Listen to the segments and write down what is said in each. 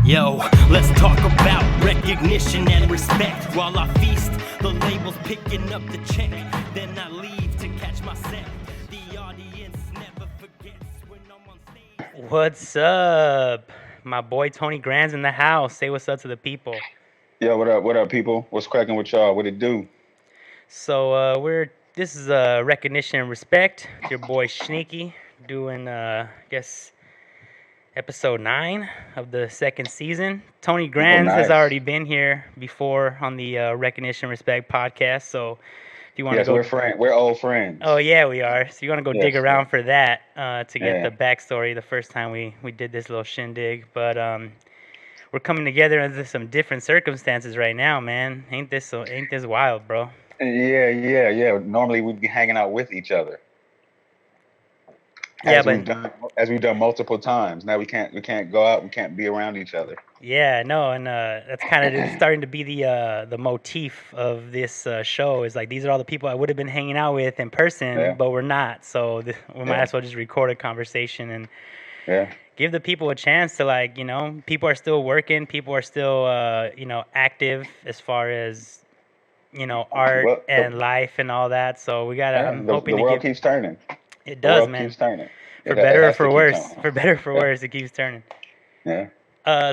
Yo, let's talk about recognition and respect. While I feast, the label's picking up the check. Then I leave to catch myself. The audience never forgets when I'm on stage. What's up? My boy Tony Grand's in the house. Say what's up to the people. Yo, what up? What up, people? What's cracking with y'all? What it do? So this is recognition and respect. It's your boy SHNEAKY doing I guess episode 9 of the second season. Tony Oh, Grands has nice. already been here before on the Recognition and Respect podcast. So if you want to Yes, go, we're old oh friends. yeah, we are. So you want to go dig Yes, yeah, around for that to get the yeah. backstory. The first time we did this little shindig, but we're coming together under some different circumstances right now, man. Ain't this wild, bro? Yeah. Normally we'd be hanging out with each other, Yeah, as but we've done multiple times. Now we can't go out. We can't be around each other. yeah, no, and that's kind of starting to be the motif of this show. Is like these are all the people I would have been hanging out with in person, Yeah, but we're not. So we might yeah, as well just record a conversation and yeah. give the people a chance to people are still working, people are still active as far as art Well, and life and all that. So we gotta. yeah. I'm The hoping to world give. keeps turning. It The does, world man. keeps turning. For It better or has to for keep worse. turning. For better or for Yeah, worse, it keeps turning. yeah.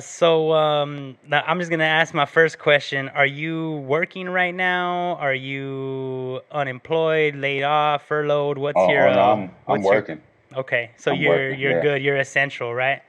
So now I'm just gonna ask my first question. Are you working right now? Are you unemployed, laid off, furloughed? Oh no, I'm What's your working. okay? So I'm you're working. you're Yeah. good. You're essential, right?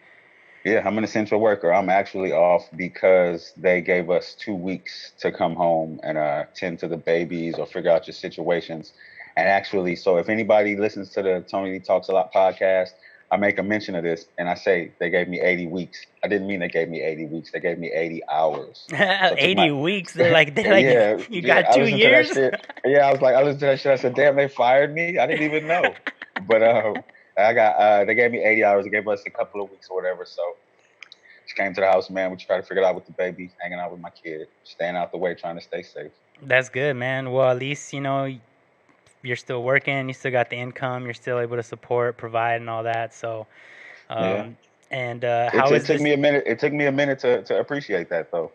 Yeah, I'm an essential worker. I'm actually off because they gave us 2 weeks to come home and tend to the babies or figure out your situations. And actually, so if anybody listens to the Tony Talks a Lot podcast, I make a mention of this and I say they gave me 80 weeks. I didn't mean they gave me 80 weeks. They gave me 80 hours. So to 80 my, weeks. They're like yeah, you yeah, got I two listened to that years. shit. Yeah, I listened to that shit. I said, damn, they fired me. I didn't even know. But they gave me 80 hours. They gave us a couple of weeks or whatever. So she came to the house, man. We tried to figure it out with the baby, hanging out with my kid, staying out the way, trying to stay safe. That's good, man. Well, at least you're still working. You still got the income. You're still able to support, provide, and all that. So, Yeah. um, and It, how it is took this? me a minute. It took me a minute to appreciate that though,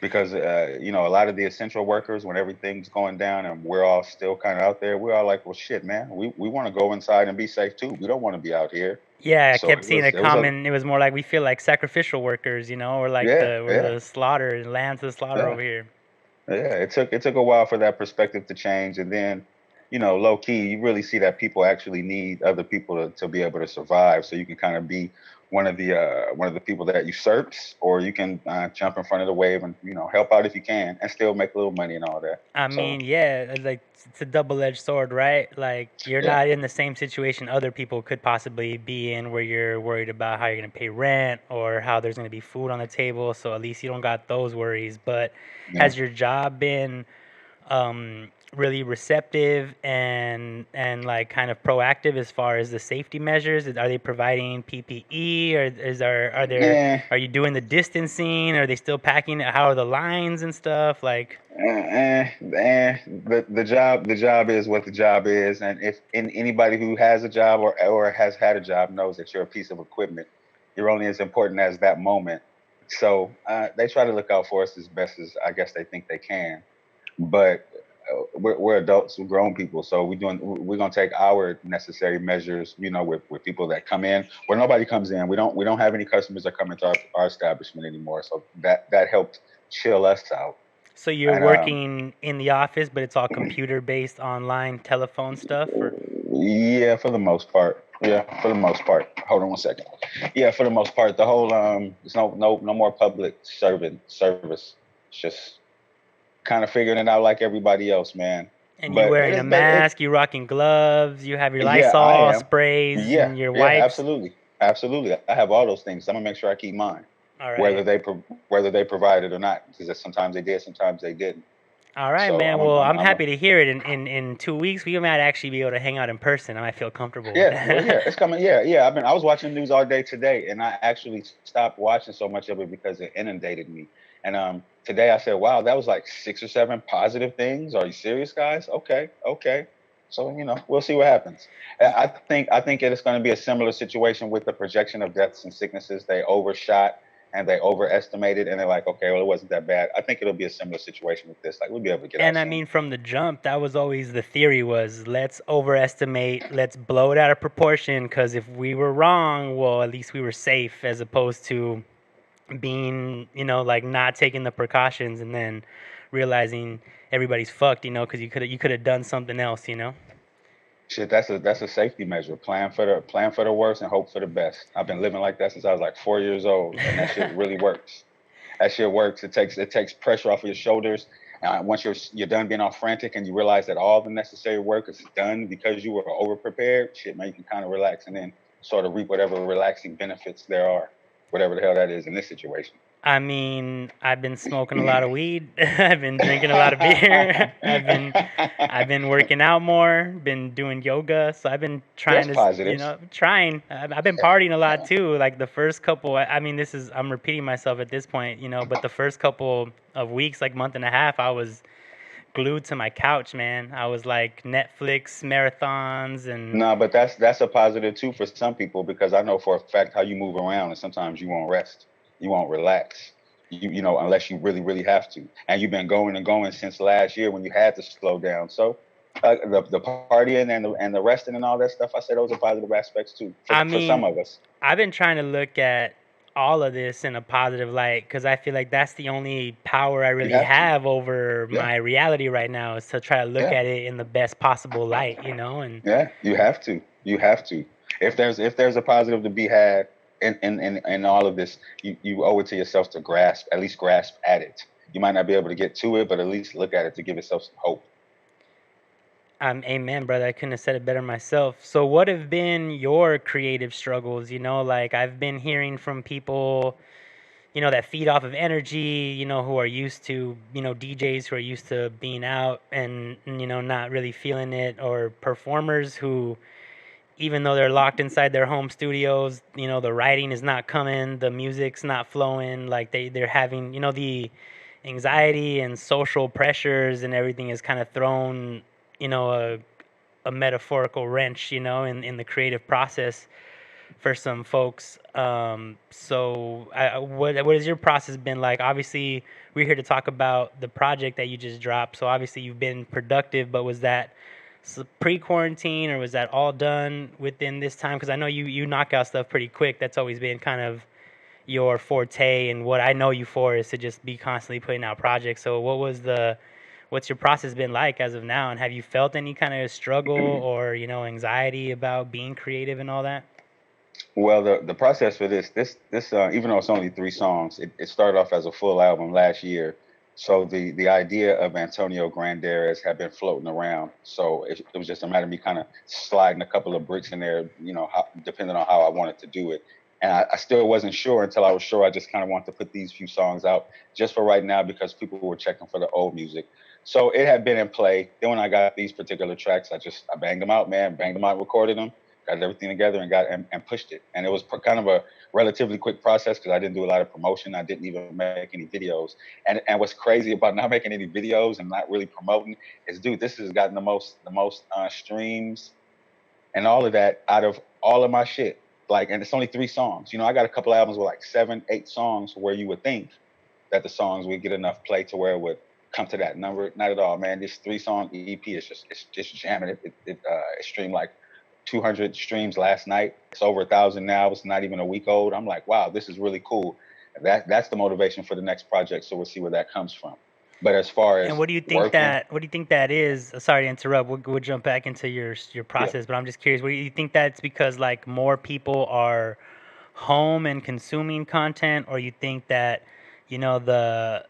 because a lot of the essential workers, when everything's going down and we're all still kind of out there, we're all like, well, shit, man. We want to go inside and be safe too. We don't want to be out here. Yeah, I So kept seeing a it was a comment. It was more like we feel like sacrificial workers, or like yeah, we're yeah, the slaughter, lambs to the slaughter yeah. over here. Yeah, it took a while for that perspective to change, and then, low key, you really see that people actually need other people to be able to survive. So you can kind of be one of the people that usurps, or you can jump in front of the wave and help out if you can, and still make a little money and all that. I So mean, yeah, like it's a double-edged sword, right? Like you're yeah, not in the same situation other people could possibly be in, where you're worried about how you're gonna pay rent or how there's gonna be food on the table. So at least you don't got those worries. But yeah, has your job been really receptive and like kind of proactive as far as the safety measures? Are they providing PPE, or yeah. are you doing the distancing? Are they still packing? How are the lines and stuff? Like, The job is what the job is, and if anybody who has a job or has had a job knows that you're a piece of equipment, you're only as important as that moment. So they try to look out for us as best as I guess they think they can, but we're adults, we're grown people, so we're gonna take our necessary measures, with people that come in. Where nobody comes in, we don't have any customers that come into our establishment anymore, so that helped chill us out. so you're And working in the office, but it's all computer-based online telephone stuff, or yeah, for the most part. Yeah, for the most part. Hold on one second. Yeah, for the most part, the whole there's no more public service. It's just kind of figuring it out like everybody else, man. and you But wearing a mask, you rocking gloves, you have your yeah, I Lysol am. sprays Yeah, and your yeah, wipes. absolutely, absolutely. I have all those things. I'm gonna make sure I keep mine, All right. whether they provide it or not, because sometimes they did, sometimes they didn't. All right, So man. Well, I'm happy to hear it. In 2 weeks, we might actually be able to hang out in person. I might feel comfortable with yeah, well, that. yeah, it's coming. Yeah, yeah. I was watching the news all day today, and I actually stopped watching so much of it because it inundated me. And today I said, "Wow, that was like 6 or 7 positive things. Are you serious, guys? Okay, okay." So we'll see what happens. I think it is going to be a similar situation with the projection of deaths and sicknesses. They overshot, and they overestimate it, and they're like, okay, well, it wasn't that bad. I think it'll be a similar situation with this. Like, we'll be able to get out And I soon. mean, from the jump, that was always the theory was let's overestimate, let's blow it out of proportion, because if we were wrong, well, at least we were safe, as opposed to being, like not taking the precautions and then realizing everybody's fucked, because you could have done something else. Shit, that's a safety measure. Plan for the worst and hope for the best. I've been living like that since I was like 4 years old, and that shit really works. That shit works. It takes pressure off of your shoulders. Once you're done being all frantic and you realize that all the necessary work is done because you were over prepared, shit, man, you can kind of relax and then sort of reap whatever relaxing benefits there are, whatever the hell that is in this situation. I mean, I've been smoking a lot of weed. I've been drinking a lot of beer. I've been working out more. Been doing yoga. So I've been trying That's to, positives. trying. I've been partying a lot too. Like the first couple. I mean, I'm repeating myself at this point, but the first couple of weeks, like month and a half, I was glued to my couch, man. I was like Netflix marathons and. No, but that's a positive too for some people, because I know for a fact how you move around, and sometimes you won't rest, you won't relax, unless you really really have to. And you've been going and going since last year when you had to slow down. So the partying and the resting and all that stuff, I said those are positive aspects too I for some mean, of us. I've been trying to look at all of this in a positive light because I feel like that's the only power I You really have to. have over Yeah, my reality right now is to try to look yeah, at it in the best possible light. And yeah. You have to. You have to. If there's a positive to be had in all of this, you owe it to yourself to at least grasp at it. You might not be able to get to it, but at least look at it to give yourself some hope. amen, brother. I couldn't have said it better myself. So, what have been your creative struggles? Like I've been hearing from people, that feed off of energy, who are used to, DJs who are used to being out and not really feeling it, or performers who, even though they're locked inside their home studios, the writing is not coming, the music's not flowing, like they're having, the anxiety and social pressures and everything is kind of thrown, a metaphorical wrench, in the creative process for some folks. So what has your process been like? Obviously, we're here to talk about the project that you just dropped. So obviously, you've been productive, but was that pre-quarantine or was that all done within this time? Because I know you knock out stuff pretty quick. That's always been kind of your forte, and what I know you for is to just be constantly putting out projects. So what's your process been like as of now, and have you felt any kind of struggle or anxiety about being creative and all that? Well, the process for this even though it's only 3 songs, it started off as a full album last year. So the idea of Antonio Granderas had been floating around. So it was just a matter of me kind of sliding a couple of bricks in there, depending on how I wanted to do it. And I still wasn't sure until I was sure. I just kind of wanted to put these few songs out just for right now because people were checking for the old music. So it had been in play. Then when I got these particular tracks, I banged them out, man, banged them out, recorded them, got everything together, and pushed it. And it was kind of a relatively quick process because I didn't do a lot of promotion. I didn't even make any videos. And what's crazy about not making any videos and not really promoting is, dude, this has gotten the most streams and all of that out of all of my shit. Like, and it's only 3 songs. I got a couple albums with like 7, 8 songs where you would think that the songs would get enough play to where it would come to that number. Not at all, man. This 3-song EP is just jamming. It streamed like 200 streams last night. It's over 1,000 now. It's not even a week old. I'm like, wow, this is really cool. That's the motivation for the next project. So we'll see where that comes from. But as far And as what do you think working, that is? Sorry to interrupt. We'll jump back into your yeah. process, but I'm just curious. What do you think that's because like more people are home and consuming content, or you think that the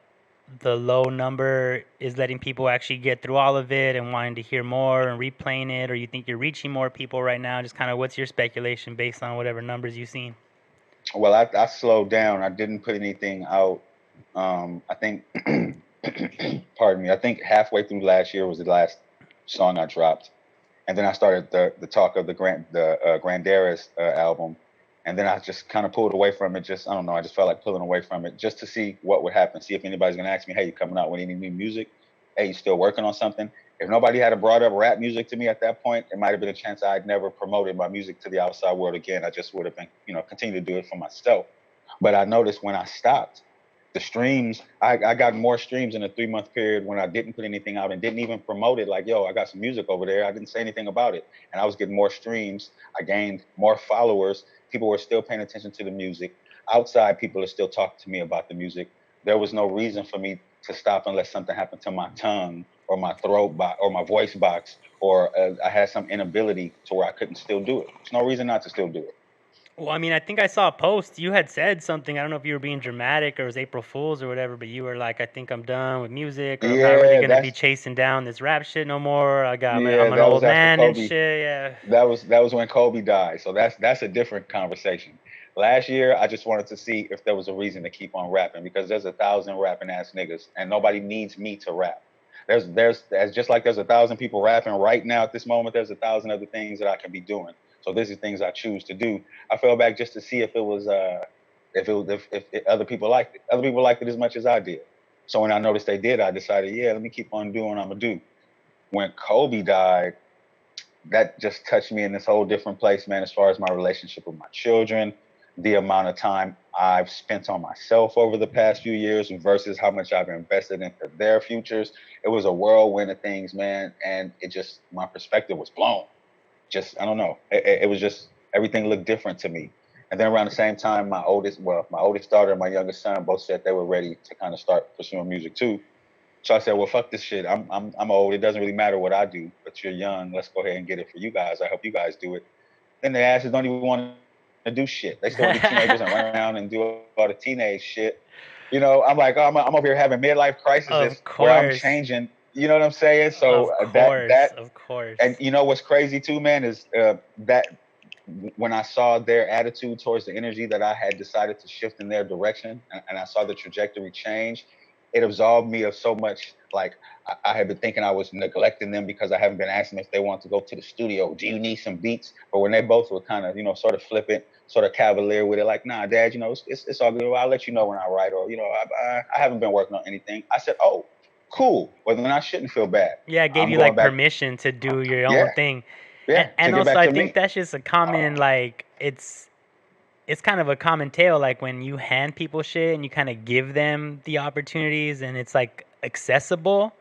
low number is letting people actually get through all of it and wanting to hear more and replaying it, or you think you're reaching more people right now? Just kind of what's your speculation based on whatever numbers you've seen? Well, I slowed down. I didn't put anything out. I think, pardon me. I think halfway through last year was the last song I dropped, and then I started the talk of the Granderas album, and then I just kind of pulled away from it. Just I don't know. I just felt like pulling away from it just to see what would happen. See if anybody's gonna ask me, "Hey, you coming out with any new music? Hey, you still working on something?" If nobody had brought up rap music to me at that point, it might have been a chance I'd never promoted my music to the outside world again. I just would have been, continue to do it for myself. But I noticed when I stopped, the streams, I got more streams in a 3 month period when I didn't put anything out and didn't even promote it. Like, yo, I got some music over there. I didn't say anything about it. And I was getting more streams. I gained more followers. People were still paying attention to the music. Outside, people are still talking to me about the music. There was no reason for me to stop unless something happened to my tongue or my throat box or my voice box, or I had some inability to where I couldn't still do it. There's no reason not to still do it. Well, I mean, I think I saw a post. You had said something. I don't know if you were being dramatic or it was April Fool's or whatever, but you were like, I think I'm done with music, or I'm not really Yeah, gonna be that's chasing down this rap shit no more. yeah, I'm an that was old after man and Kobe. shit. Yeah. That was when Kobe died. So that's a different conversation. Last year, I just wanted to see if there was a reason to keep on rapping because there's 1,000 rapping ass niggas, and nobody needs me to rap. There's just like there's 1,000 people rapping right now at this moment. There's 1,000 other things that I can be doing. So this is things I choose to do. I fell back just to see if it was if other people liked it. Other people liked it as much as I did. So when I noticed they did, I decided, yeah, let me keep on doing what I'm gonna do. When Kobe died, that just touched me in this whole different place, man, as far as my relationship with my children, the amount of time I've spent on myself over the past few years versus how much I've invested into their futures. It was a whirlwind of things, man. And it just, my perspective was blown. Just, I don't know. It was just, everything looked different to me. And then around the same time, my oldest daughter and my youngest son both said they were ready to kind of start pursuing music too. So I said, well, fuck this shit. I'm old. It doesn't really matter what I do, but you're young. Let's go ahead and get it for you guys. I hope you guys do it. Then the asses don't even want to do shit. They still want to be teenagers and run around and do all the teenage shit. I'm like, oh, I'm over here having midlife crises Of where I'm course. changing. You know what I'm saying? So Of that course. that Of course. and you know what's crazy too, man, is that when I saw their attitude towards the energy that I had decided to shift in their direction, and I saw the trajectory change, it absolved me of so much. Like I had been thinking I was neglecting them because I haven't been asking them if they want to go to the studio. Do you need some beats? But when they both were kind of, sort of flippant, sort of cavalier with it, like, nah, Dad, it's all good. I'll let you know when I write, or I haven't been working on anything. I said, oh, cool. Well, then I shouldn't feel bad. Yeah, it gave I'm you going like back. permission to do your own Yeah, thing. And yeah, to and get also back I to think me. that's just a common like it's kind of a common tale, like when you hand people shit and you kind of give them the opportunities and it's like accessible,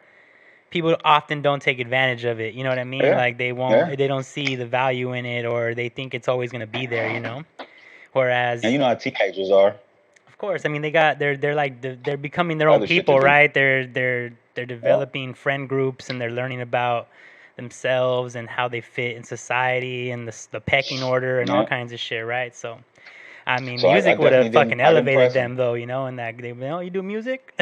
people often don't take advantage of it. You know what I mean? Yeah, Like yeah. they don't see the value in it, or they think it's always going to be there, you know? And Whereas, you know how teenagers are. of course, I mean, they're like they're becoming their own Other shit to people, do. right? They're Yeah. developing friend groups and they're learning about themselves and how they fit in society and the pecking order and all Yeah. kinds of shit, right? So, I mean, So I music would have definitely fucking I didn't elevated press them. them though, you know, and that they, you do music?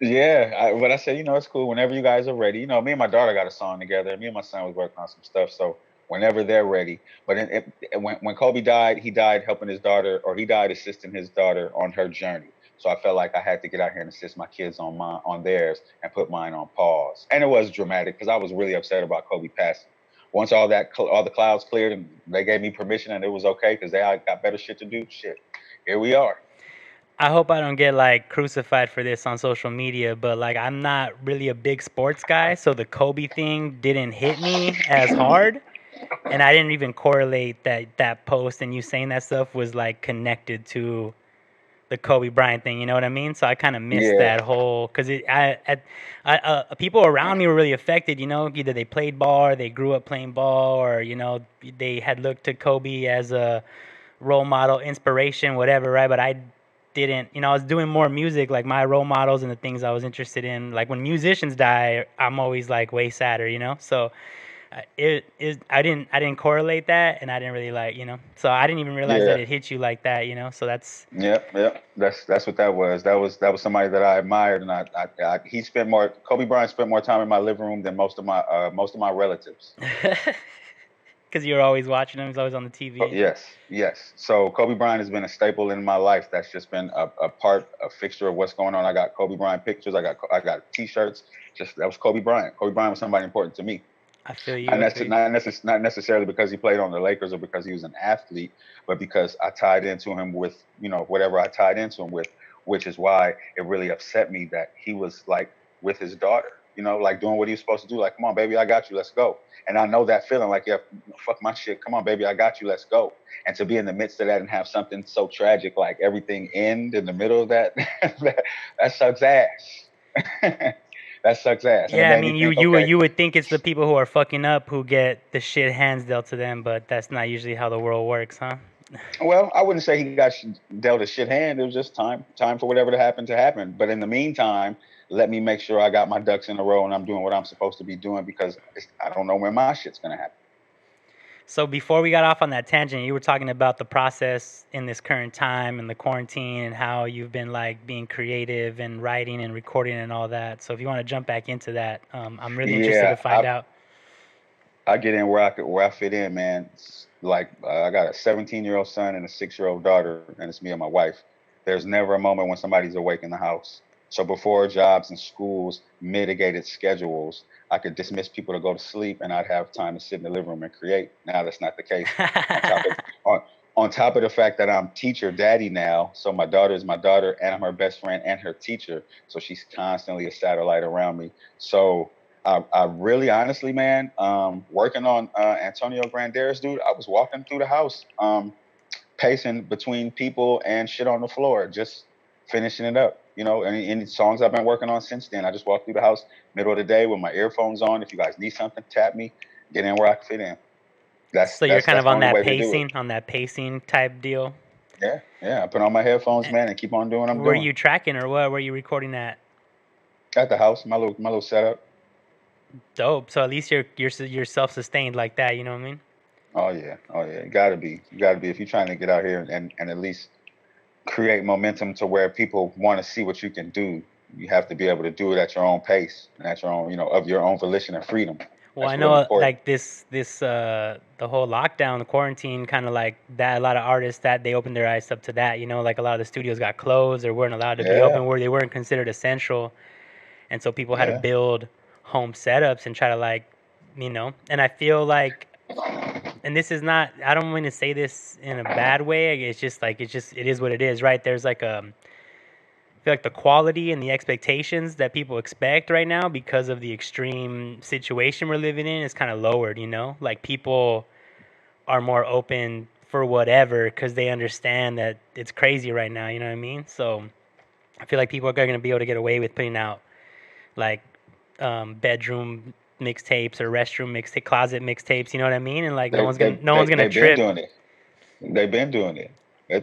Yeah, but I said, it's cool. Whenever you guys are ready, me and my daughter got a song together. Me and my son was working on some stuff. So whenever they're ready. But when Kobe died, he died helping his daughter, or he died assisting his daughter on her journey. So I felt like I had to get out here and assist my kids on theirs and put mine on pause. And it was dramatic because I was really upset about Kobe passing. Once all the clouds cleared and they gave me permission and it was okay because they all got better shit to do. Shit, here we are. I hope I don't get like crucified for this on social media, but like I'm not really a big sports guy, so the Kobe thing didn't hit me as hard, and I didn't even correlate that post and you saying that stuff was like connected to the Kobe Bryant thing. You know what I mean? So I kind of missed Yeah. that whole because people around me were really affected. You know, either they played ball or they grew up playing ball, or they had looked to Kobe as a role model, inspiration, whatever, right? But I didn't, I was doing more music, like my role models and the things I was interested in. Like when musicians die, I'm always like way sadder, you know? So I didn't correlate that, and I didn't really like, so I didn't even realize that Yeah. it hit you like that, so that's, Yep, yep. That's what that was. That was somebody that I admired, and he spent more. Kobe Bryant spent more time in my living room than most of my relatives. because you're always watching him, he's always on the TV Oh, and shit. yes, yes. So Kobe Bryant has been a staple in my life. That's just been a part, a fixture of what's going on. I got Kobe Bryant pictures. I got T-shirts. Just that was Kobe Bryant. Kobe Bryant was somebody important to me. I feel you, And I that's feel you. not necessarily because he played on the Lakers or because he was an athlete, but because I tied into him with whatever I tied into him with, which is why it really upset me that he was like with his daughter. like doing what he's supposed to do. Like, come on, baby, I got you. Let's go. And I know that feeling like, yeah, fuck my shit. Come on, baby, I got you. Let's go. And to be in the midst of that and have something so tragic, like everything end in the middle of that, that sucks ass. That sucks ass. And it Yeah, I made mean, me think, okay, you would think it's the people who are fucking up who get the shit hands dealt to them, but that's not usually how the world works, huh? well, I wouldn't say he got dealt a shit hand. It was just time for whatever to happen. But in the meantime, let me make sure I got my ducks in a row and I'm doing what I'm supposed to be doing because I don't know when my shit's gonna happen. So before we got off on that tangent, you were talking about the process in this current time and the quarantine and how you've been like being creative and writing and recording and all that. So if you want to jump back into that, I'm really interested to find out. I get in where I fit in, man. It's like I got a 17-year-old son and a 6-year-old daughter, and it's me and my wife. There's never a moment when somebody's awake in the house. So before jobs and schools mitigated schedules, I could dismiss people to go to sleep, and I'd have time to sit in the living room and create. Now that's not the case. On top of the fact that I'm teacher daddy now, so my daughter is my daughter, and I'm her best friend and her teacher. So she's constantly a satellite around me. So I really, honestly, man, working on Antonio Granderas, dude, I was walking through the house, pacing between people and shit on the floor, just finishing it up. Any songs I've been working on since then. I just walk through the house, middle of the day with my earphones on. If you guys need something, tap me, get in where I can fit in. So you're kind of on that pacing type deal. Yeah. I put on my headphones, man, and keep on doing what I'm doing. Were you tracking or what? Were you recording at? At the house, my little setup. Dope. So at least you're self-sustained like that. You know what I mean? Oh yeah. You gotta be. If you're trying to get out here and at least create momentum to where people want to see what you can do. You have to be able to do it at your own pace and at your own, of your own volition and freedom. Well, I know like this the whole lockdown, the quarantine, kind of like that. A lot of artists that they opened their eyes up to that. Like a lot of the studios got closed or weren't allowed to be open, where they weren't considered essential, and so people had to build home setups and try to like, And I feel like, and this is not, I don't want to say this in a bad way. It's just like it is what it is, right? There's like I feel like the quality and the expectations that people expect right now because of the extreme situation we're living in is kind of lowered, Like people are more open for whatever because they understand that it's crazy right now, you know what I mean? So I feel like people are going to be able to get away with putting out like bedroom mixtapes or restroom mixtape, closet mixtapes, you know what I mean? And like no one's gonna trip. They've been doing it.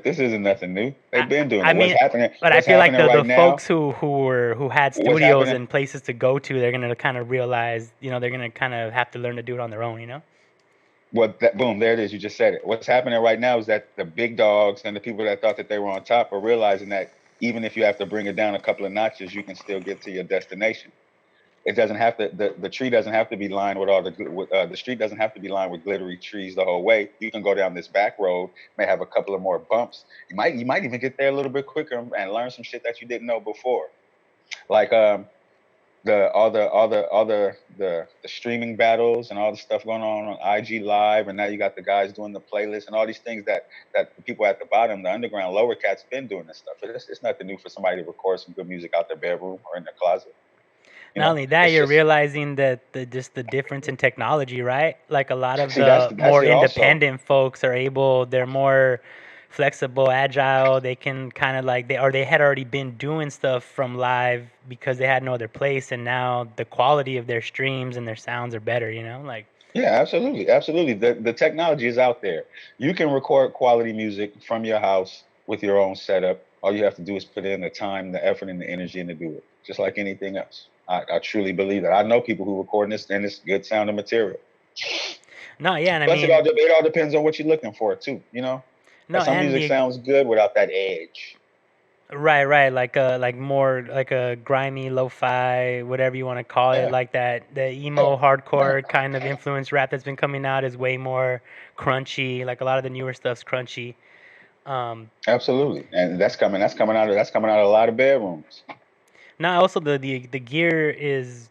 This isn't nothing new. They've been doing it. What's happening? But I feel like the folks who had studios and places to go to, they're gonna kind of realize, they're gonna kind of have to learn to do it on their own, Boom, there it is. You just said it. What's happening right now is that the big dogs and the people that thought that they were on top are realizing that even if you have to bring it down a couple of notches, you can still get to your destination. It doesn't have to. The tree doesn't have to be lined with all the street doesn't have to be lined with glittery trees the whole way. You can go down this back road, may have a couple of more bumps. You might even get there a little bit quicker and learn some shit that you didn't know before. Like the streaming battles and all the stuff going on IG Live, and now you got the guys doing the playlist and all these things that the people at the bottom, the underground lower cats, been doing this stuff. It's nothing new for somebody to record some good music out their bedroom or in their closet. Not only that, you're realizing that the difference in technology, right? Like a lot of the more independent folks are they're more flexible, agile. They can kind of like they had already been doing stuff from live because they had no other place, and now the quality of their streams and their sounds are better. Like. Yeah, absolutely. The technology is out there. You can record quality music from your house with your own setup. All you have to do is put in the time, the effort, and the energy, and to do it, just like anything else. I truly believe that. I know people who record this and it's good sounding material. No, yeah, and plus it all depends on what you're looking for too. No, some music sounds good without that edge. Right, like more like a grimy lo-fi, whatever you want to call it, like that. The emo hardcore kind of influence rap that's been coming out is way more crunchy. Like a lot of the newer stuff's crunchy. Absolutely, and that's coming out of a lot of bedrooms. Now, also the gear is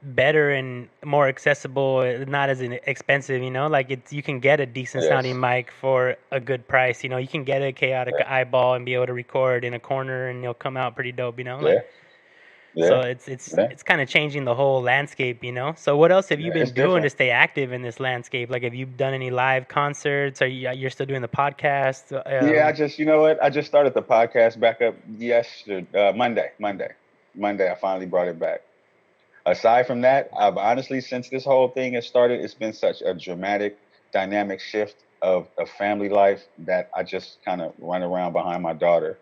better and more accessible, not as expensive. Like you can get a decent sounding mic for a good price. You can get a chaotic eyeball and be able to record in a corner, and it'll come out pretty dope. So Yeah, it's it's yeah, it's kind of changing the whole landscape, you know. So what else have you yeah. It's been doing to different. stay active in this landscape? Like, have you done any live concerts? Are you're still doing the podcast? Yeah, you know what? I just started the podcast back up yesterday, Monday. I finally brought it back. Aside from that, I've honestly, since this whole thing has started, it's been such a dramatic, dynamic shift of family life that I just kind of run around behind my daughter.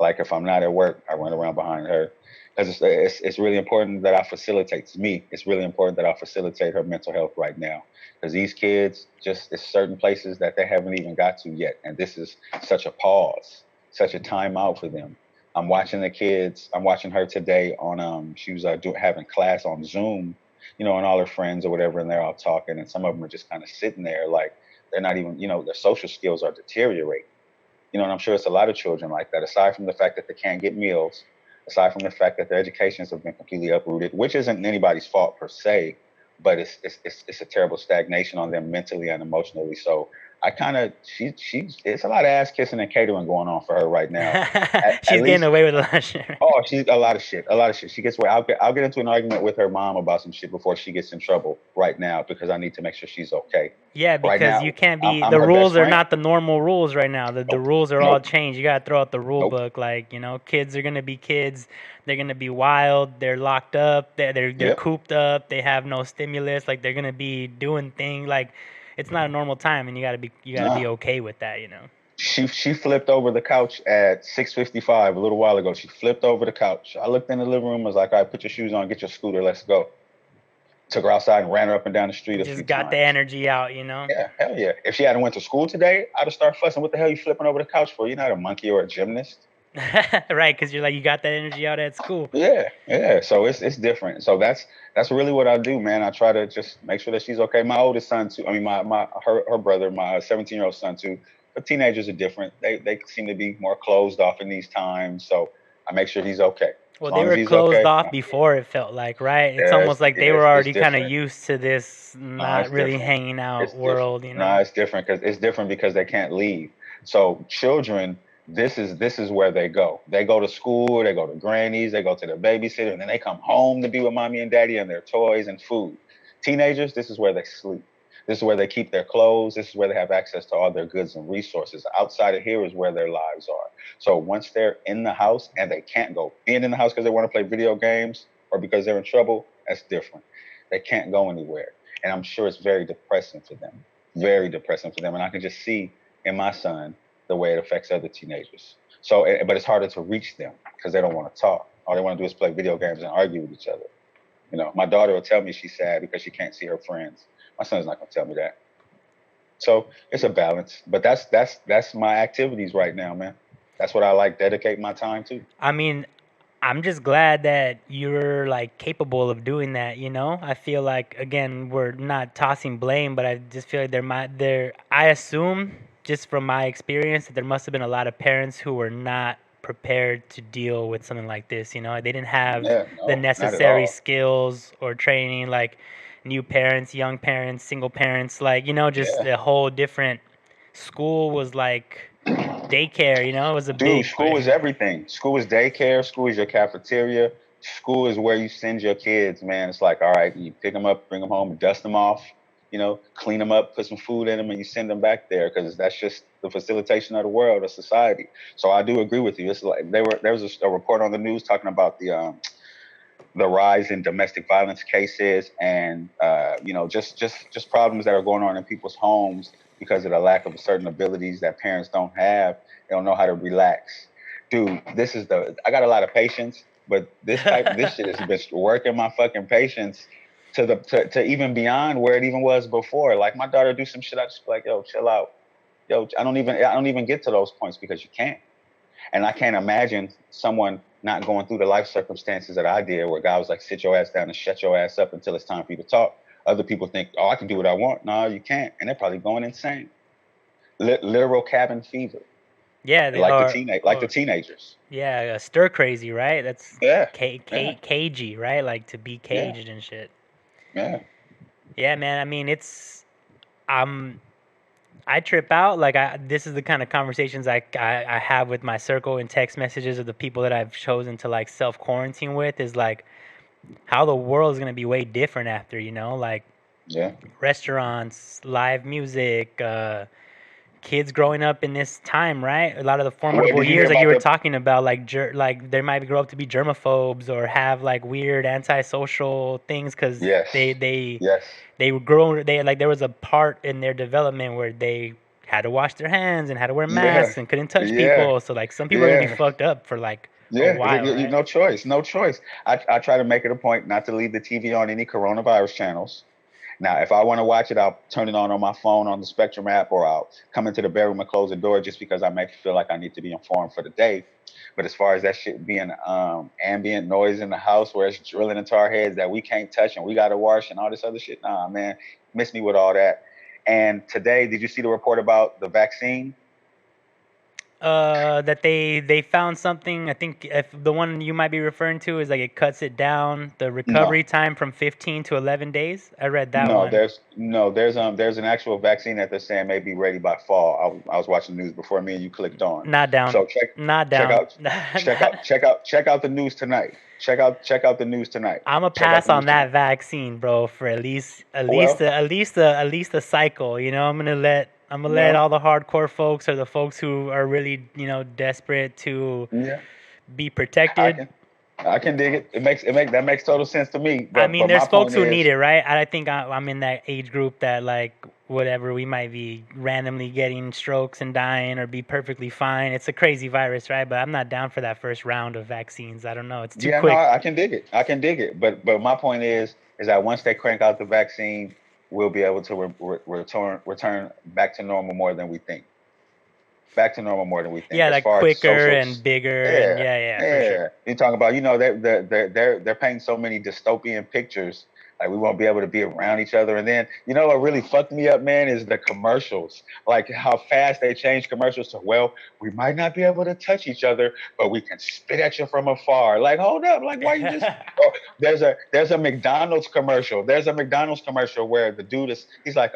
Like if I'm not at work, I run around behind her because it's really important that I facilitate. To me, it's really important that I facilitate her mental health right now because these kids just it's certain places that they haven't even got to yet, and this is such a pause, such a time out for them. I'm watching the kids. I'm watching her today on she was having class on Zoom, you know, and all her friends or whatever, and they're all talking, and some of them are just kind of sitting there like they're not even, you know, their social skills are deteriorating. You know, and I'm sure it's a lot of children like that. Aside from the fact that they can't get meals, aside from the fact that their educations have been completely uprooted, which isn't anybody's fault per se, but it's a terrible stagnation on them mentally and emotionally. So I kind of she's it's a lot of ass kissing and catering going on for her right now. At She's getting least away with a lot of shit. oh, she's a lot of shit. A lot of shit. She gets away. I'll get into an argument with her mom about some shit before she gets in trouble right now because I need to make sure she's okay. Yeah, Right because you now, can't I'm, be. I'm The her best rules are friend. not the normal rules right now. The Nope. rules are all Nope. changed. You gotta throw out the rule Nope. book. Like, you know, kids are gonna be kids. They're gonna be wild. They're locked up. They're Yep. cooped up. They have no stimulus. Like, they're gonna be doing things. Like, it's not a normal time, and you gotta be Nah. okay with that. You know. She flipped over the couch at 6:55 a little while ago. She flipped over the couch. I looked in the living room. Was like, all right, put your shoes on, get your scooter, let's go. Took her outside and ran her up and down the street a few Just got the times. energy out. You know. Yeah, hell yeah. If she hadn't went to school today, I'd have started fussing. What the hell are you flipping over the couch for? You're not a monkey or a gymnast. Right, because you're like you got that energy out at school. Yeah, yeah. So it's different. So that's really what I do, man. I try to just make sure that she's okay. My oldest son too. I mean, her brother, my 17-year-old son too. But teenagers are different. They seem to be more closed off in these times. So I make sure he's okay. As Well, they long as were he's closed okay, off I'm good. before it felt like, right? It's Yeah, almost like they were it's already kind of different. used to this No, not it's really different. hanging out It's different. world, you No, know? it's different because they can't leave. So children, this is where they go. They go to school, they go to grannies, they go to the babysitter, and then they come home to be with mommy and daddy and their toys and food. Teenagers, this is where they sleep. This is where they keep their clothes. This is where they have access to all their goods and resources. Outside of here is where their lives are. So once they're in the house and they can't go, being in the house because they want to play video games or because they're in trouble, that's different. They can't go anywhere. And I'm sure it's very depressing for them, very depressing for them. And I can just see in my son the way it affects other teenagers. So, but it's harder to reach them because they don't want to talk. All they want to do is play video games and argue with each other. You know, my daughter will tell me she's sad because she can't see her friends. My son's not going to tell me that. So it's a balance. But that's my activities right now, man. That's what I like dedicate my time to. I mean, I'm just glad that you're like capable of doing that, you know? I feel like again, we're not tossing blame, but I just feel like I assume just from my experience that there must have been a lot of parents who were not prepared to deal with something like this, you know? They didn't have Yeah, the no, not at necessary all. skills or training like new parents, young parents, single parents, like, you know, just Yeah. the whole different school was like daycare, you know? It was a Dude, big school is everything. School is daycare. School is your cafeteria. School is where you send your kids, man. It's like, all right, you pick them up, bring them home, dust them off, you know, clean them up, put some food in them, and you send them back there because that's just the facilitation of the world, of society. So I do agree with you. It's like there was a report on the news talking about the rise in domestic violence cases and you know just problems that are going on in people's homes because of the lack of certain abilities that parents don't have. They don't know how to relax. Dude, I got a lot of patience, but this shit has been working my fucking patience to even beyond where it even was before. Like my daughter do some shit, I just be like, yo, chill out. Yo, I don't even get to those points because you can't. And I can't imagine someone not going through the life circumstances that I did, where God was like, sit your ass down and shut your ass up until it's time for you to talk. Other people think, oh, I can do what I want. No, you can't. And they're probably going insane. Literal cabin fever, Yeah, they like are. the Or teenagers. yeah, stir crazy, right? That's Yeah, yeah, cagey, right? Like to be yeah, caged and shit. yeah. Yeah, man. I mean, it's I'm I trip out. Like this is the kind of conversations I have with my circle in text messages of the people that I've chosen to like self quarantine with. Is like how the world is gonna be way different after. Like Yeah. restaurants, live music, kids growing up in this time, right? A lot of the What formidable did you hear years that you about were the? talking about, like like they might grow up to be germaphobes or have like weird antisocial things because Yes. Yes. they were growing. They like there was a part in their development where they had to wash their hands and had to wear Yeah. masks and couldn't touch Yeah. people. So like some people are gonna be Yeah. fucked up for like a Yeah, while, right? no choice, no choice. I try to make it a point not to leave the TV on any coronavirus channels. Now, if I want to watch it, I'll turn it on my phone on the Spectrum app, or I'll come into the bedroom and close the door just because I may feel like I need to be informed for the day. But as far as that shit being ambient noise in the house where it's drilling into our heads that we can't touch and we got to wash and all this other shit, nah, man, miss me with all that. And today, did you see the report about the vaccine? That they found something. I think if the one you might be referring to is like it cuts it down the No. recovery time from 15 to 11 days. I read that No, one. there's an actual vaccine that they're saying may be ready by fall. I was watching the news before me and you clicked on. Not down. So Not check down. out check out the news tonight. Check out the news tonight. I'm a Check out pass the on news that tonight. vaccine, bro, for Well, at least a cycle. I'm gonna let well, all the hardcore folks or the folks who are really desperate to yeah, be I protected. can I can dig it. That makes total sense to me. I But mean, my there's folks point who need is, it, right? I think I'm in that age group that like whatever we might be randomly getting strokes and dying or be perfectly fine. It's a crazy virus, right? But I'm not down for that first round of vaccines. I don't know. It's too yeah, no, quick. I can dig it. I can dig it. But my point is that once they crank out the vaccine, we'll be able to return back to normal more than we think. Back to normal more than we think. Yeah, As like far as quicker social, and bigger and yeah, yeah, for sure. yeah. You talking about, they're painting so many dystopian pictures. Like we won't be able to be around each other. And then, what really fucked me up, man, is the commercials. Like how fast they change commercials to, well, we might not be able to touch each other, but we can spit at you from afar. Like, hold up, like why you just oh, there's a McDonald's commercial. There's a McDonald's commercial where the dude he's like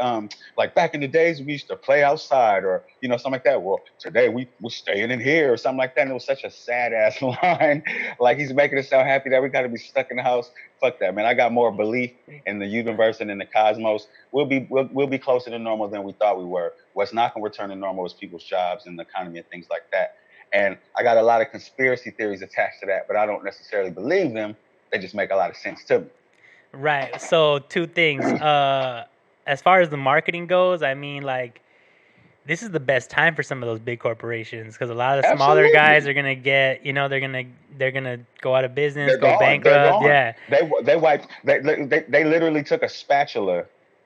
back in the days we used to play outside or something like that. Well, today we're staying in here or something like that. And it was such a sad ass line. Like he's making us sound happy that we got to be stuck in the house. Fuck that, man. I got more belief in the universe and in the cosmos. We'll be closer to normal than we thought we were. What's not going to return to normal is people's jobs and the economy and things like that. And I got a lot of conspiracy theories attached to that, but I don't necessarily believe them. They just make a lot of sense to me. Right. So two things. As far as the marketing goes, I mean, like, this is the best time for some of those big corporations because a lot of the smaller guys Absolutely. are gonna get, they're gonna go out of business, They're go gone. They're bankrupt. gone. Yeah. They wiped. They literally took a spatula.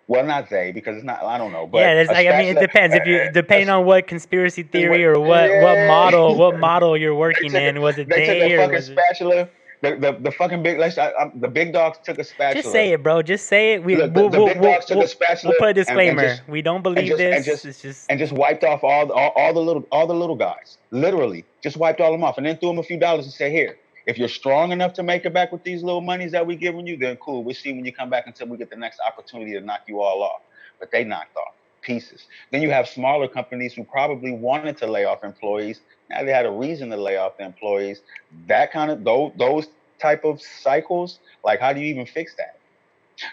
Well, not they because it's not. I don't know, Yeah, but there's a like I mean it spatula. depends if you depending on what conspiracy theory or Yeah. what model you're They working took in. Was it they took a they or fucking was it spatula. The fucking big the big dogs took a just spatula. say it, bro. Just say it. Look, the big dogs took a We'll spatula put a and disclaimer. just We don't and believe just and this. just It's just and just wiped off all the little guys. Literally, just wiped all them off, and then threw them a few dollars and said, "Here, if you're strong enough to make it back with these little monies that we giving you, then cool. We'll see when you come back until we get the next opportunity to knock you all off." But they knocked off pieces. Then you have smaller companies who probably wanted to lay off employees. Now they had a reason to lay off the employees. That kind of those type of cycles. Like, how do you even fix that?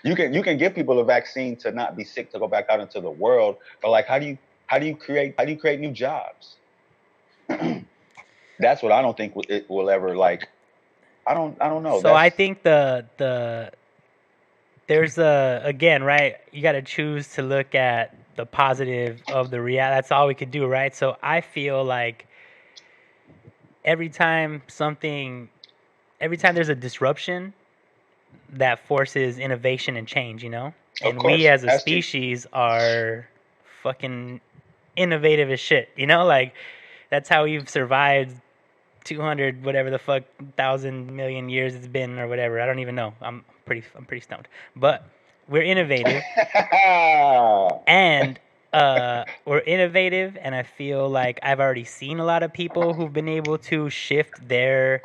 You can give people a vaccine to not be sick to go back out into the world, but like how do you create new jobs? That's what I don't think it will ever like. I don't know. so I That's think there's again, right, you got to choose to look at the positive of the reality. That's all we could do, right? So I feel like every time there's a disruption that forces innovation and change, of and we course as a has to. species are fucking innovative as shit, like that's how we've survived 200 whatever the fuck thousand million years it's been or whatever. I don't even know. I'm pretty stoned, but we're innovative and we're innovative, and I feel like I've already seen a lot of people who've been able to shift their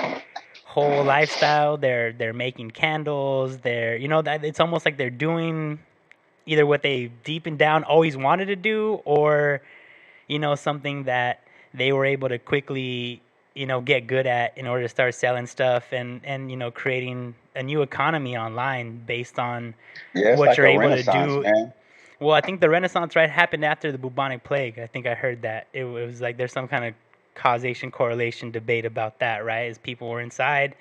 whole lifestyle. They're making candles. That it's almost like they're doing either what they deep and down always wanted to do, or something that they were able to quickly get good at in order to start selling stuff and creating a new economy online based on Yeah, it's what like you're a able to renaissance, do. man. Well, I think the Renaissance, right, happened after the bubonic plague. I think I heard that it was like there's some kind of causation correlation debate about that, right? As people were inside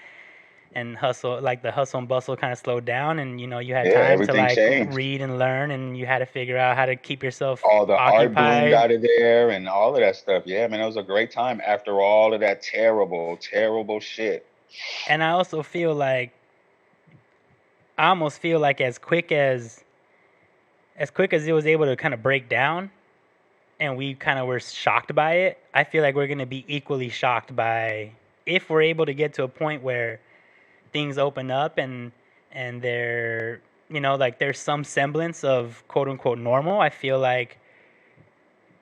and hustle, like the hustle and bustle kind of slowed down, and you had Yeah, time to everything like changed. read and learn, and you had to figure out how to keep yourself All the art bloomed occupied. out of there and all of that stuff. Yeah, man, it was a great time after all of that terrible, terrible shit. And I also feel like I almost feel like as quick as it was able to kind of break down, and we kind of were shocked by it, I feel like we're going to be equally shocked by if we're able to get to a point where things open up and there like there's some semblance of quote unquote normal. I feel like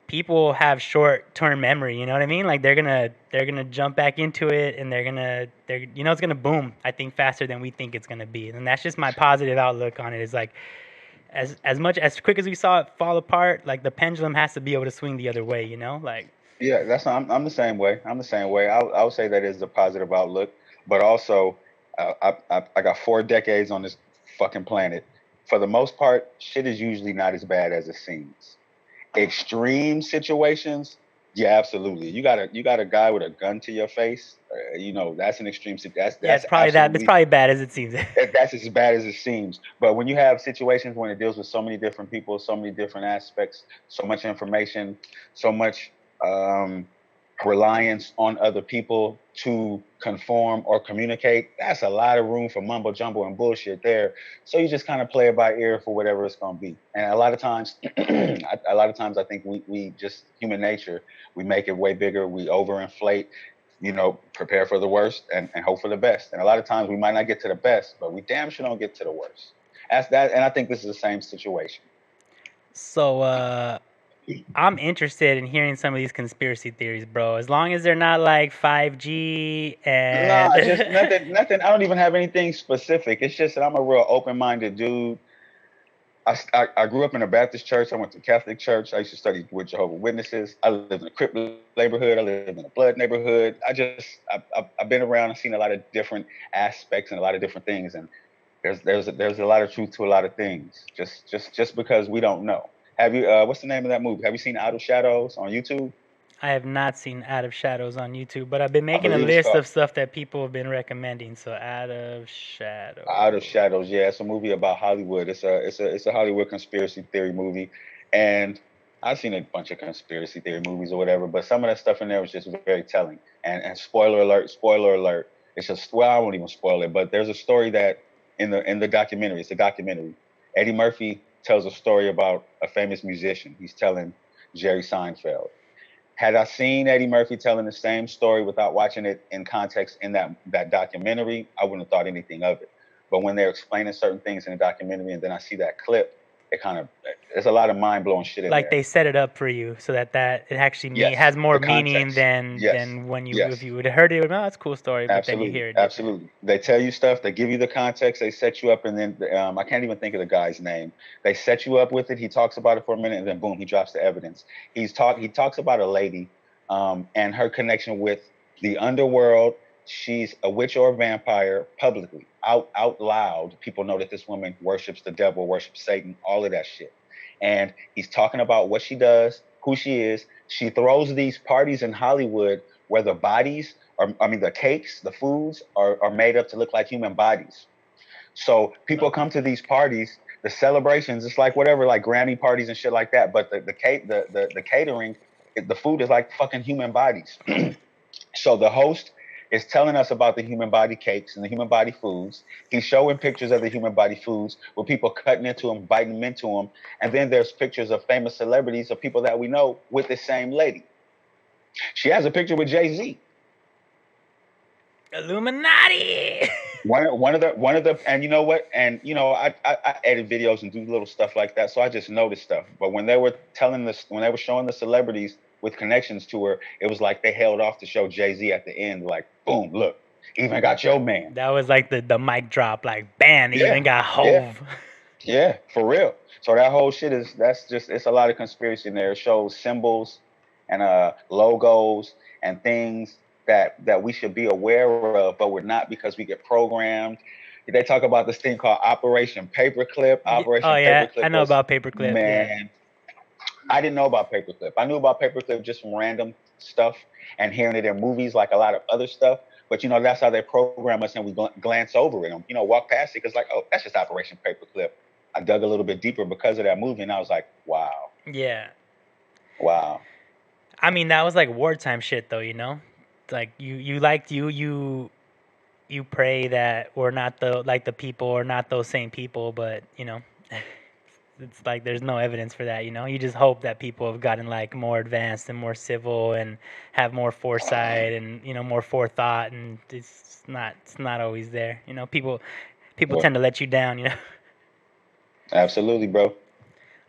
people have short term memory, you know what I mean? Like they're gonna jump back into it, and they're it's gonna boom, I think, faster than we think it's gonna be. And that's just my positive outlook on it. Is like as quick as we saw it fall apart, like the pendulum has to be able to swing the other way, like. Yeah, I'm the same way. I'm the same way. I would say that is a positive outlook, but also I got 4 decades on this fucking planet. For the most part, shit is usually not as bad as it seems. Extreme situations, yeah, absolutely. You got a guy with a gun to your face. That's an extreme. Yeah, That's it's absolutely probably bad as it seems. that's as bad as it seems. But when you have situations when it deals with so many different people, so many different aspects, so much information, so much um, reliance on other people to conform or communicate, that's a lot of room for mumbo jumbo and bullshit there. So you just kind of play it by ear for whatever it's going to be. And a lot of times, I think we just human nature, we make it way bigger. We overinflate, prepare for the worst and hope for the best. And a lot of times we might not get to the best, but we damn sure don't get to the worst. That's that. And I think this is the same situation. So I'm interested in hearing some of these conspiracy theories, bro. As long as they're not like 5G Nah, just and nothing. I don't even have anything specific. It's just that I'm a real open-minded dude. I grew up in a Baptist church. I went to Catholic church. I used to study with Jehovah's Witnesses. I lived in a Crip neighborhood. I lived in a Blood neighborhood. I've been around and seen a lot of different aspects and a lot of different things. And there's a lot of truth to a lot of things. Just because we don't know. Have you? What's the name of that movie? Have you seen Out of Shadows on YouTube? I have not seen Out of Shadows on YouTube, but I've been I making a believe it's list called of stuff that people have been recommending. So Out of Out of Shadows. Shadows. Yeah, it's a movie about Hollywood. It's a Hollywood conspiracy theory movie, and I've seen a bunch of conspiracy theory movies or whatever, but some of that stuff in there was just very telling. And spoiler alert. It's just, well, I won't even spoil it, but there's a story that in the documentary. It's a documentary. Eddie Murphy tells a story about a famous musician. He's telling Jerry Seinfeld. Had I seen Eddie Murphy telling the same story without watching it in context in that documentary, I wouldn't have thought anything of it. But when they're explaining certain things in the documentary, and then I see that clip, it kind of there's a lot of mind blowing shit in Like there. they set it up for you so that it actually Yes, has more the meaning context. than Yes, when if yes. you would have heard it, oh, that's a cool story, but then you Absolutely, hear it different. absolutely. They tell you stuff. They give you the context. They set you up, and then I can't even think of the guy's name. They set you up with it. He talks about it for a minute, and then boom, he drops the evidence. He talks about a lady, and her connection with the underworld. She's a witch or a vampire publicly, out loud. People know that this woman worships the devil, worships Satan, all of that shit. And he's talking about what she does, who she is. She throws these parties in Hollywood where the bodies the cakes, the foods are made up to look like human bodies. So people come to these parties, the celebrations, it's like whatever, like Grammy parties and shit like that. But the catering, the food is like fucking human bodies. So the host is telling us about the human body cakes and the human body foods. He's showing pictures of the human body foods with people cutting into them, biting them into them. And then there's pictures of famous celebrities of people that we know with the same lady. She has a picture with Jay-Z. Illuminati. One of the and you know what, and I edit videos and do little stuff like that, so I just noticed stuff. But when they were showing the celebrities with connections to her, it was like they held off to show Jay-Z at the end, like boom, look, even got your man. That was like the mic drop, like bam, they Yeah, even got yeah, Hove. Yeah, for real. So that whole shit it's a lot of conspiracy in there. It shows symbols and logos and things that we should be aware of, but we're not because we get programmed. They talk about this thing called Operation Paperclip. Oh Operation yeah, I Paperclip know was, about Paperclip. Yeah. man, I didn't know about Paperclip. I knew about Paperclip just from random stuff and hearing it in movies like a lot of other stuff. But that's how they program us, and we glance over it and walk past it because like, oh, that's just Operation Paperclip. I dug a little bit deeper because of that movie, and I was like, wow, Yeah. wow. I mean, that was like wartime shit, though. Like you pray that we're not the people or not those same people, but it's like there's no evidence for that. You just hope that people have gotten like more advanced and more civil and have more foresight and more forethought, and it's not always there. People Well, tend to let you down. absolutely, bro.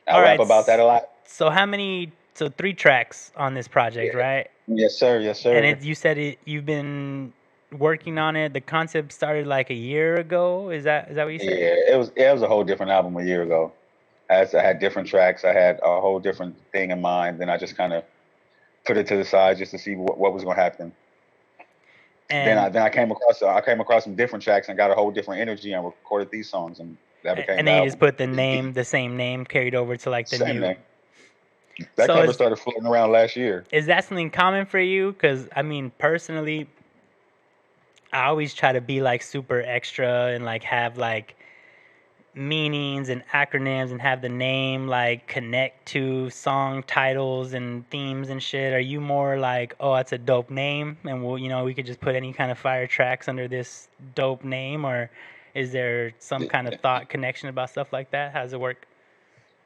I All rap right. about that a lot. So how many? So 3 tracks on this project, Yeah. right? Yes, sir. Yes, And sir. you said you've been working on it. The concept started like a year ago. Is that what you said? Yeah, it was a whole different album a year ago. As I had different tracks, I had a whole different thing in mind. Then I just kind of put it to the side just to see what was going to happen. And Then I came across some different tracks and got a whole different energy and recorded these songs, and that became and the then you just album. put the same name carried over to like the Same new. name. That So cover started floating around last year. is that something common for you? Because I mean, personally, I always try to be like super extra and like have like meanings and acronyms and have the name like connect to song titles and themes and shit? Are you more like, oh, that's a dope name and we could just put any kind of fire tracks under this dope name, or is there some kind of thought connection about stuff like that? How does it work?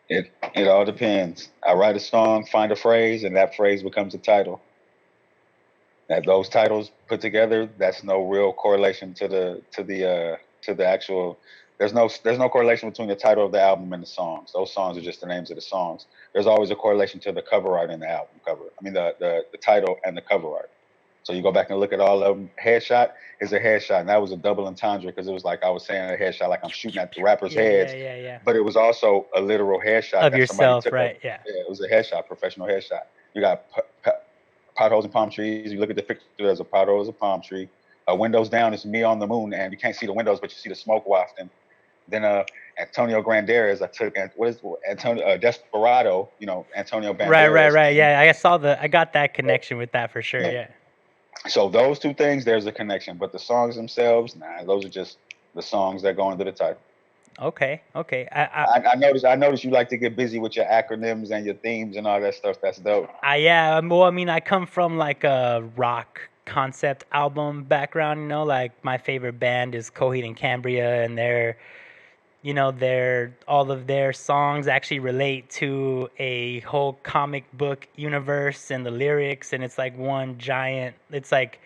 It all depends. I write a song, find a phrase, and that phrase becomes a title. That those titles put together, that's no real correlation to the actual. There's no correlation between the title of the album and the songs. Those songs are just the names of the songs. There's always a correlation to the cover art in the album cover. I mean the title and the cover art. So you go back and look at all of them. Headshot is a headshot, and that was a double entendre because it was like I was saying a headshot like I'm shooting at the rappers' Yeah, yeah, heads, yeah, yeah. but it was also a literal headshot Of that somebody yourself, took. right? Yeah. Yeah, it was a headshot, professional headshot. You got potholes and palm trees. You look at the picture, there's a pothole, there's a palm tree. Windows down is me on the moon, and you can't see the windows, but you see the smoke wafting. Then Antonio Granderas, I took what is Antonio Desperado, Antonio Right, right, Banderas. right. Yeah, I got that connection with that for sure. Yeah. Yeah. So those two things, there's a connection, but the songs themselves, nah, those are just the songs that go into the title. Okay, okay. I noticed you like to get busy with your acronyms and your themes and all that stuff. That's dope. Well, I mean, I come from like a rock concept album background, like my favorite band is Coheed and Cambria, and all of their songs actually relate to a whole comic book universe and the lyrics, and it's like one giant, it's like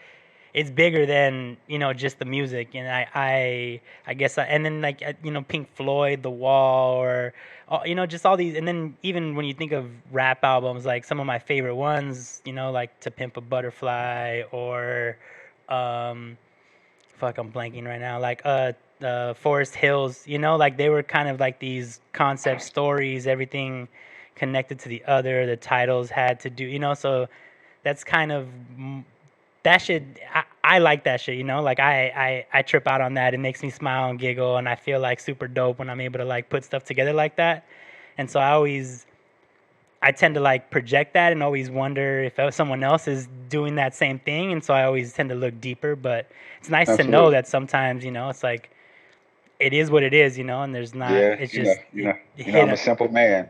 it's bigger than just the music. And I guess and then like Pink Floyd, The Wall, or just all these. And then even when you think of rap albums, like some of my favorite ones, like To Pimp a Butterfly, or fuck, I'm blanking right now, like Forest Hills, like they were kind of like these concept stories, everything connected to the other, the titles had to do, so that's kind of that shit. I like that shit, like I trip out on that. It makes me smile and giggle, and I feel like super dope when I'm able to like put stuff together like that. And so I tend to like project that and always wonder if someone else is doing that same thing, and so I always tend to look deeper. But it's nice to know Absolutely. that sometimes it's like it is what it is, and there's not. Yeah, It's just it I'm a simple man.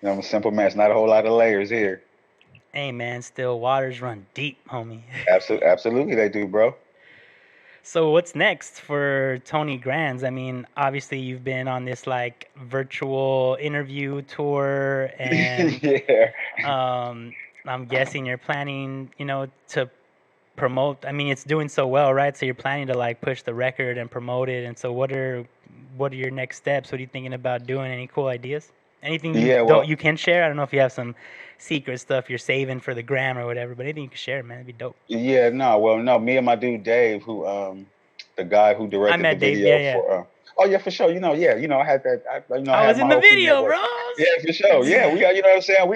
I'm a simple man. It's not a whole lot of layers here. Hey man, still waters run deep, homie. Absolutely, they do, bro. So what's next for Tony Grands? I mean, obviously you've been on this like virtual interview tour, and Yeah. I'm guessing you're planning, to promote. I mean, it's doing so well, right? So you're planning to like push the record and promote it. And so what are your next steps? What are you thinking about doing? Any cool ideas? Anything Yeah. Well, you can share? I don't know if you have some secret stuff you're saving for the gram or whatever, but anything you can share, man, it'd be dope. yeah. No. Well, no. Me and my dude Dave, who the guy who I directed the met Dave. video Yeah, yeah. for Oh yeah, for sure. I had that. I I had was my in the whole crew video, network. bro. Yeah, for sure. Yeah, we got. You know what I'm saying?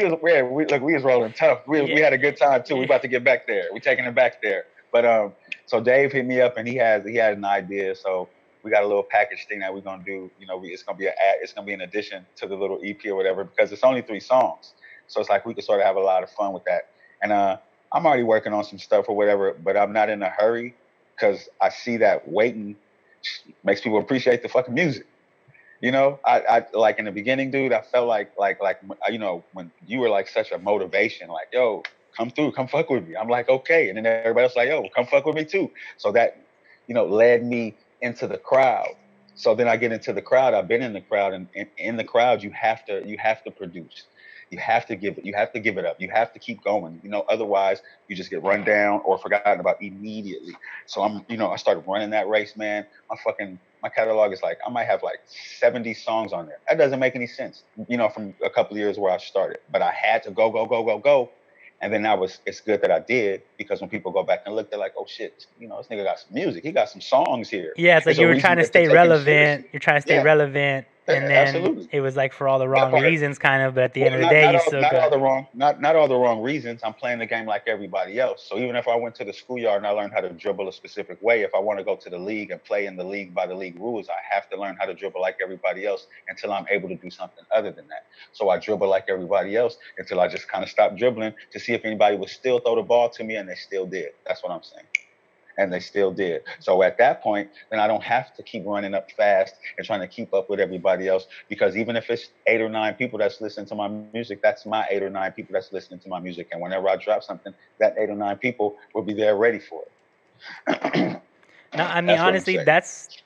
We was rolling tough. We Yeah. had a good time too. We Yeah. about to get back there. We taking it back there. But so Dave hit me up and he had an idea. So we got a little package thing that we're gonna do. It's gonna be it's gonna be an addition to the little EP or whatever because it's only 3 songs. So it's like we could sort of have a lot of fun with that. And I'm already working on some stuff or whatever, but I'm not in a hurry because I see that waiting makes people appreciate the fucking music. I like in the beginning, dude. I felt like when you were like such a motivation, like yo, come through, come fuck with me. I'm like okay, and then everybody else like yo, come fuck with me too. So that led me into the crowd. So then I get into the crowd. I've been in the crowd, and in the crowd, you have to produce. You have to give it up. You have to keep going. Otherwise you just get run down or forgotten about immediately. So I started running that race, man. My catalog is like I might have like 70 songs on there. That doesn't make any sense, from a couple of years where I started. But I had to go, go, go, go, go. And then it's good that I did because when people go back and look, they're like, oh shit, this nigga got some music. He got some songs here. Yeah, it's like It's you a were reason trying to to stay take him relevant. seriously. You're trying to stay Yeah, relevant, and then absolutely. it was like for all the That wrong part. reasons, kind of. But at the Well, end of the day, you still not all got. the wrong not all the wrong reasons. I'm playing the game like everybody else. So even if I went to the schoolyard and I learned how to dribble a specific way, if I want to go to the league and play in the league by the league rules, I have to learn how to dribble like everybody else until I'm able to do something other than that. So I dribble like everybody else until I just kind of stop dribbling to see if anybody would still throw the ball to me, and they still did. That's what I'm saying. And they still did. So at that point, then I don't have to keep running up fast and trying to keep up with everybody else because even if it's 8 or 9 people that's listening to my music, that's my 8 or 9 people that's listening to my music. And whenever I drop something, that 8 or 9 people will be there ready for it. No, I mean That's what I'm honestly, saying. that's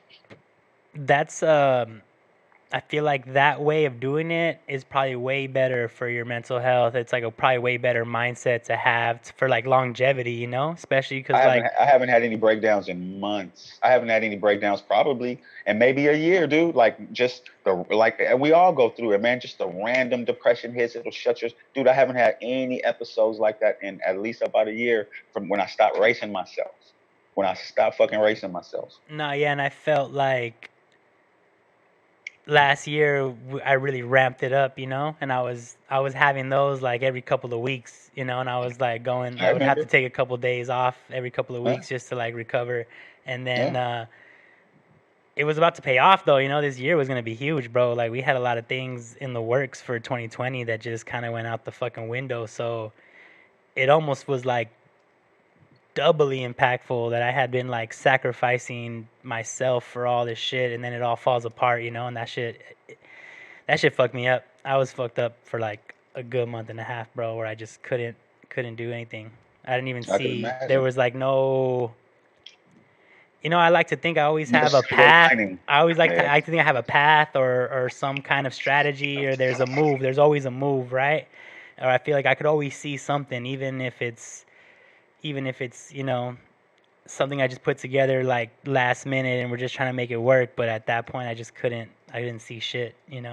I feel like that way of doing it is probably way better for your mental health. It's like a probably way better mindset to have for like longevity, especially because like I haven't had any breakdowns in months. I haven't had any breakdowns probably and maybe a year, dude. Like just and we all go through it, man. Just the random depression hits, it'll shut your dude. I haven't had any episodes like that in at least about a year from when I stopped racing myself. When I stopped fucking racing myself. no, yeah, and I felt like last year I really ramped it up, and I was having those like every couple of weeks, and I was like going. I I would have to remember. take a couple days off every couple of Huh? weeks just to like recover, and then Yeah. it was about to pay off though. This year was gonna be huge, bro. Like we had a lot of things in the works for 2020 that just kind of went out the fucking window. So it almost was like doubly impactful that I had been like sacrificing myself for all this shit, and then it all falls apart, and that shit fucked me up. I was fucked up for like a good month and a half, bro, where I just couldn't do anything. I didn't even I could see there imagine. was like no. I like to think I always No have a silver path. lining. I always Yeah. like to think I have a path or some kind of strategy or there's a move. There's always a move, right? Or I feel like I could always see something, even if it's something I just put together like last minute and we're just trying to make it work. But at that point, I just couldn't. I didn't see shit. And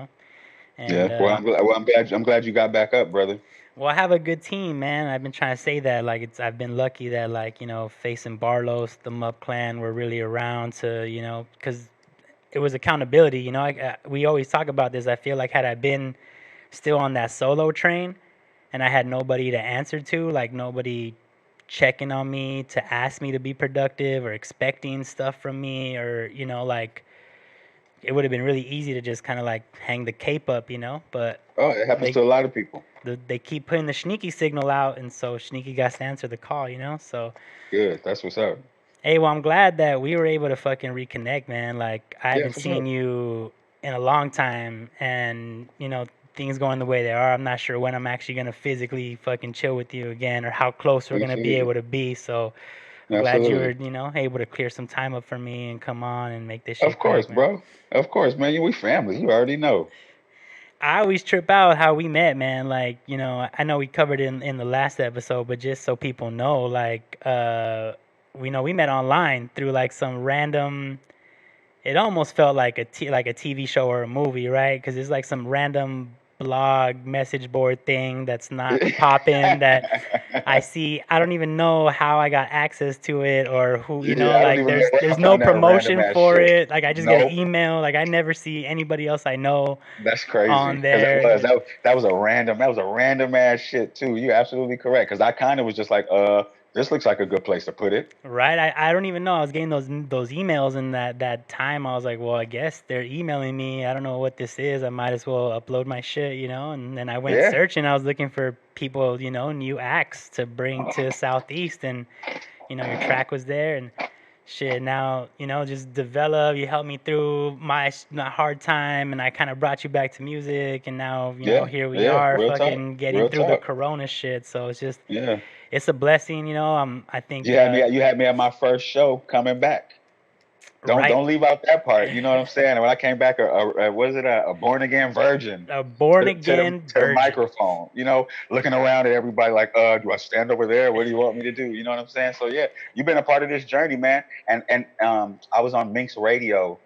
Yeah. Well, I'm glad you got back up, brother. well, I have a good team, man. I've been trying to say that. Like, I've been lucky that, like, facing Barlos, the Mup Clan were really around to, because it was accountability. We always talk about this. I feel like had I been still on that solo train and I had nobody to answer to, like, nobody checking on me to ask me to be productive or expecting stuff from me or, like, it would have been really easy to just kind of like hang the cape up. But Oh, it happens they to a lot of people. they keep putting the SHNEAKY signal out, and so SHNEAKY got to answer the call. So, Good. That's what's up. hey, well, I'm glad that we were able to fucking reconnect, man. Like, I Yeah, haven't for seen sure. you in a long time, and things going the way they are. I'm not sure when I'm actually gonna physically fucking chill with you again, or how close we're gonna be Absolutely. able to be. So, I'm glad you were, Absolutely. able to clear some time up for me and come on and make this Of shit course, crack, man. bro. Of course, man. We family. You already know. I always trip out how we met, man. Like, I know we covered it in the last episode, but just so people know, like, we met online through like some random. It almost felt like like a TV show or a movie, right? Because it's like some random blog message board thing that's not popping that I see. I don't even know how I got access to it or who, Yeah, I don't like even know where I there's no found that random promotion ass for shit. it. Like I just get an Nope. email. Like I never see anybody else I know That's crazy on because there. that was a random ass shit too. You're absolutely correct because I kind of was just like, this looks like a good place to put it. Right, I don't even know. I was getting those emails in that time. I was like, well, I guess they're emailing me. I don't know what this is. I might as well upload my shit, And then I went Yeah. searching. I was looking for people, new acts to bring to Southeast, and your track was there, and shit. Now, just develop. You helped me through my hard time, and I kind of brought you back to music, and now, Yeah, here we yeah, are, real talk, fucking getting real through the talk. Corona shit. So it's just, Yeah, it's a blessing, I think. you had me at my first show coming back. Right. Don't leave out that part. You know what I'm saying? When I came back, was it a born again virgin A born to again the virgin. microphone? Looking around at everybody like, do I stand over there? What do you want me to do? You know what I'm saying? So yeah, you've been a part of this journey, man. And I was on Mink's radio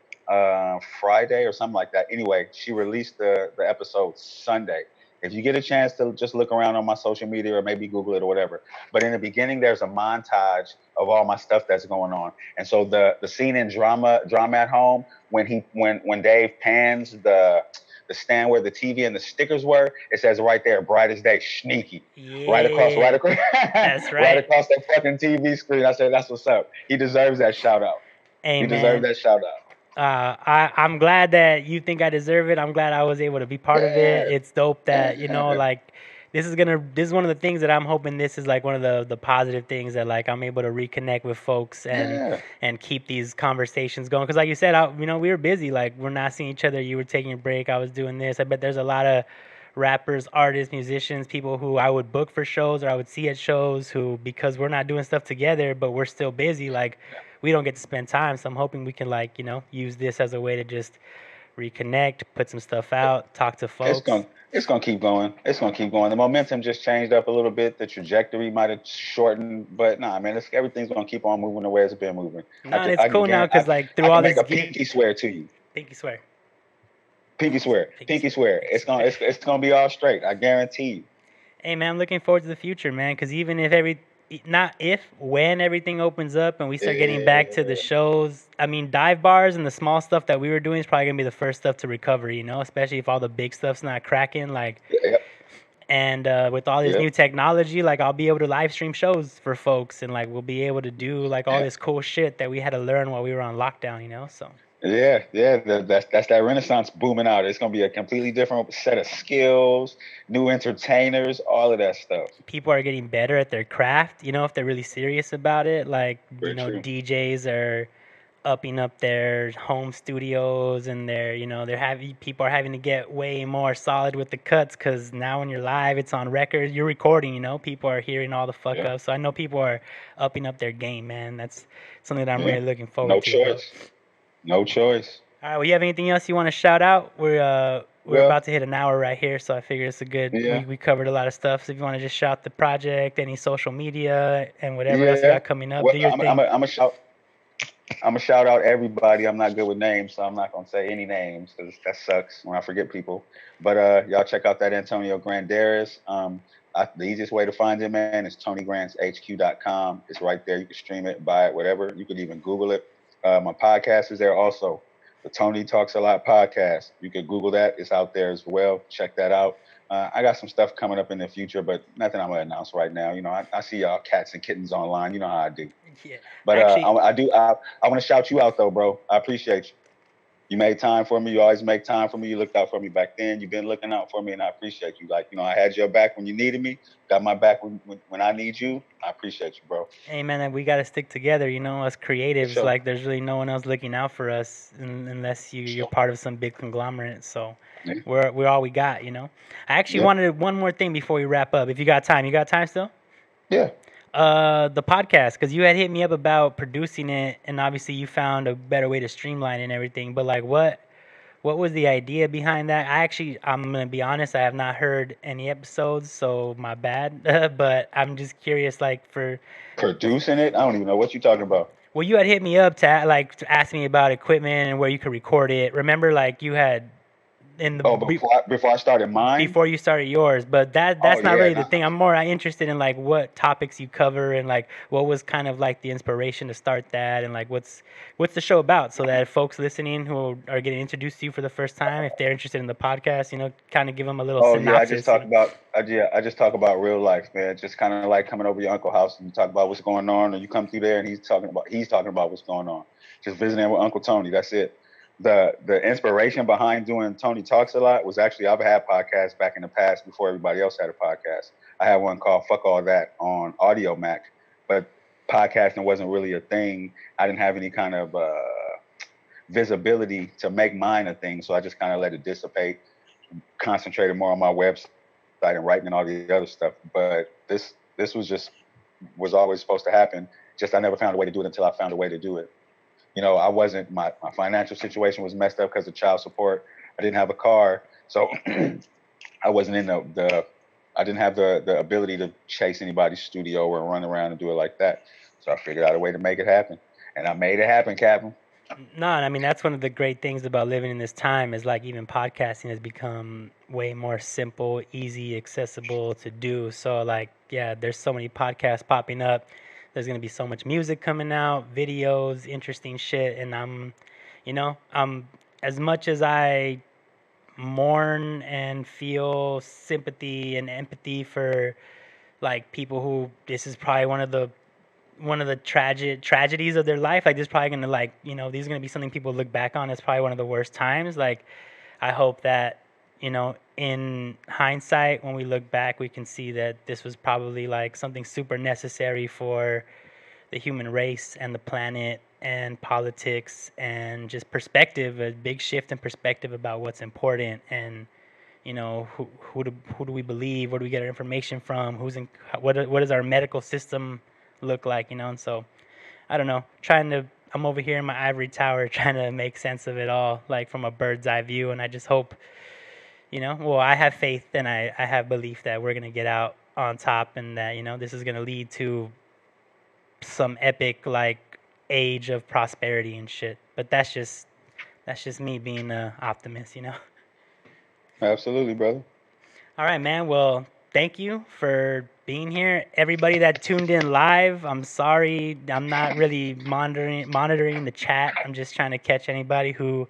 Friday or something like that. Anyway, she released the episode Sunday. If you get a chance to just look around on my social media or maybe Google it or whatever. But in the beginning, there's a montage of all my stuff that's going on. And so the scene in drama at home when Dave pans the stand where the TV and the stickers were, it says right there, bright as day, SHNEAKY. Yeah, Right across that's right right. across that fucking TV screen. I said, that's what's up. He deserves that shout out. Hey, He deserves man. that shout out. I'm glad that you think I deserve it. I'm glad I was able to be part of it. Yeah. It's dope that, like this is one of the things that I'm hoping this is like one of the positive things that like I'm able to reconnect with folks and keep these conversations going. Cause like you said, we were busy. Like we're not seeing each other. You were taking a break. I was doing this. I bet there's a lot of rappers, artists, musicians, people who I would book for shows or I would see at shows who, because we're not doing stuff together, but we're still busy, like we don't get to spend time. So I'm hoping we can like, use this as a way to just reconnect, put some stuff out, talk to folks. It's gonna keep going. It's gonna keep going. The momentum just changed up a little bit. The trajectory might have shortened, but nah, man, everything's gonna keep on moving the way it's been moving. No, it's cool now because like through all this, I can make a pinky swear to you. Pinky swear. Pinky swear. Pinky swear. It's gonna be all straight. I guarantee you. Hey man, I'm looking forward to the future, man. Because even if when everything opens up and we start getting back to the shows, I mean, dive bars and the small stuff that we were doing is probably gonna be the first stuff to recover, especially if all the big stuff's not cracking, like. Yep. And with all this new technology, like I'll be able to live stream shows for folks, and like we'll be able to do like all this cool shit that we had to learn while we were on lockdown, So. Yeah, that's that Renaissance booming out. It's gonna be a completely different set of skills, new entertainers, all of that stuff. People are getting better at their craft, if they're really serious about it. Like, Very true. DJs are upping up their home studios, and people are having to get way more solid with the cuts because now when you're live, it's on record, you're recording. People are hearing all the fuck up. So I know people are upping up their game, man. That's something that I'm really looking forward to. No choice. No choice. All right. Well, you have anything else you want to shout out? We're about to hit an hour right here, so I figure it's a good. Yeah. We covered a lot of stuff. So if you want to just shout the project, any social media, and whatever else you got coming up, well, do your thing. I'm gonna shout out everybody. I'm not good with names, so I'm not gonna say any names because that sucks when I forget people. But y'all check out that Antonio Granderas. The easiest way to find him, man, is TonyGrantsHQ.com. It's right there. You can stream it, buy it, whatever. You could even Google it. My podcast is there also. The Tony Talks a Lot podcast. You could Google that. It's out there as well. Check that out. I got some stuff coming up in the future, but nothing I'm gonna announce right now. I see y'all cats and kittens online. You know how I do. Yeah. But Actually, I want to shout you out though, bro. I appreciate you. You made time for me. You always make time for me. You looked out for me back then. You've been looking out for me, and I appreciate you. Like, I had your back when you needed me. Got my back when I need you. I appreciate you, bro. hey man, we got to stick together. Us creatives, Sure. like there's really no one else looking out for us unless you're part of some big conglomerate. So we're all we got. I actually wanted one more thing before we wrap up. If you got time, still? Yeah. The podcast, because you had hit me up about producing it, and obviously you found a better way to streamline and everything. But like, what was the idea behind that? I'm gonna be honest, I have not heard any episodes, so my bad. But I'm just curious, like for producing it, I don't even know what you're talking about. Well, you had hit me up to ask me about equipment and where you could record it. Remember, like you had in the Oh, before I started mine. before you started yours, but that's Oh not yeah, really the thing. I'm more interested in like what topics you cover and like what was kind of like the inspiration to start that, and like what's the show about, so that folks listening who are getting introduced to you for the first time, if they're interested in the podcast, kind of give them a little Oh yeah, I just synopsis. talk about I just talk about real life, man. Just kind of like coming over your uncle's house and you talk about what's going on, or you come through there and he's talking about what's going on. Just visiting with Uncle Tony. That's it. The inspiration behind doing Tony Talks a lot was actually I've had podcasts back in the past before everybody else had a podcast. I had one called Fuck All That on Audio Mac, but podcasting wasn't really a thing. I didn't have any kind of visibility to make mine a thing, so I just kind of let it dissipate, concentrated more on my website and writing and all the other stuff. But this was always supposed to happen. Just I never found a way to do it until I found a way to do it. I wasn't, my financial situation was messed up because of child support. I didn't have a car, so I wasn't in I didn't have the ability to chase anybody's studio or run around and do it like that. So I figured out a way to make it happen, and I made it happen, Captain. No, I mean, that's one of the great things about living in this time, is like even podcasting has become way more simple, easy, accessible to do. So like, yeah, there's so many podcasts popping up. There's going to be so much music coming out, videos, interesting shit. And I'm as much as I mourn and feel sympathy and empathy for like people who this is probably one of the tragedies of their life. Like this is probably going to these are going to be something people look back on as probably one of the worst times. Like I hope that, in hindsight, when we look back, we can see that this was probably like something super necessary for the human race and the planet and politics and just perspective, a big shift in perspective about what's important, and who do we believe, where do we get our information from, what does our medical system look like, and so I don't know, I'm over here in my ivory tower trying to make sense of it all, like from a bird's eye view, and I just hope, I have faith and I have belief that we're going to get out on top, and that, this is going to lead to some epic, like, age of prosperity and shit. But that's just me being an optimist, Absolutely, brother. All right, man. Well, thank you for being here. Everybody that tuned in live, I'm sorry. I'm not really monitoring the chat. I'm just trying to catch anybody who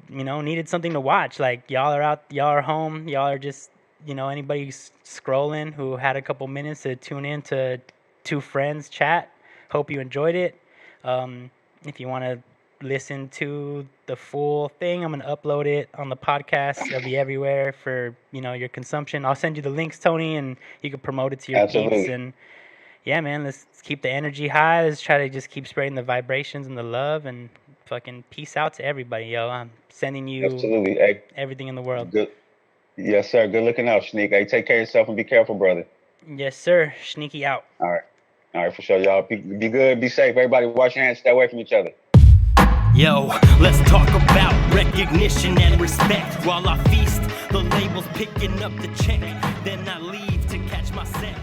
needed something to watch. Like y'all are home, y'all are just, anybody scrolling who had a couple minutes to tune in to two friends chat. Hope you enjoyed it. If you want to listen to the full thing, I'm going to upload it on the podcast. It'll be everywhere for, your consumption. I'll send you the links, Tony, and you can promote it to your peeps. And yeah, man, let's keep the energy high. Let's try to just keep spreading the vibrations and the love, and fucking peace out to everybody, yo. I'm sending you everything in the world. Good. Yes, sir. Good looking out, Sneak. Hey, take care of yourself and be careful, brother. Yes, sir. Sneaky out. All right, for sure, y'all. Be good, be safe. Everybody wash your hands, stay away from each other. Yo, let's talk about recognition and respect. While I feast, the label's picking up the check. Then I leave to catch my set.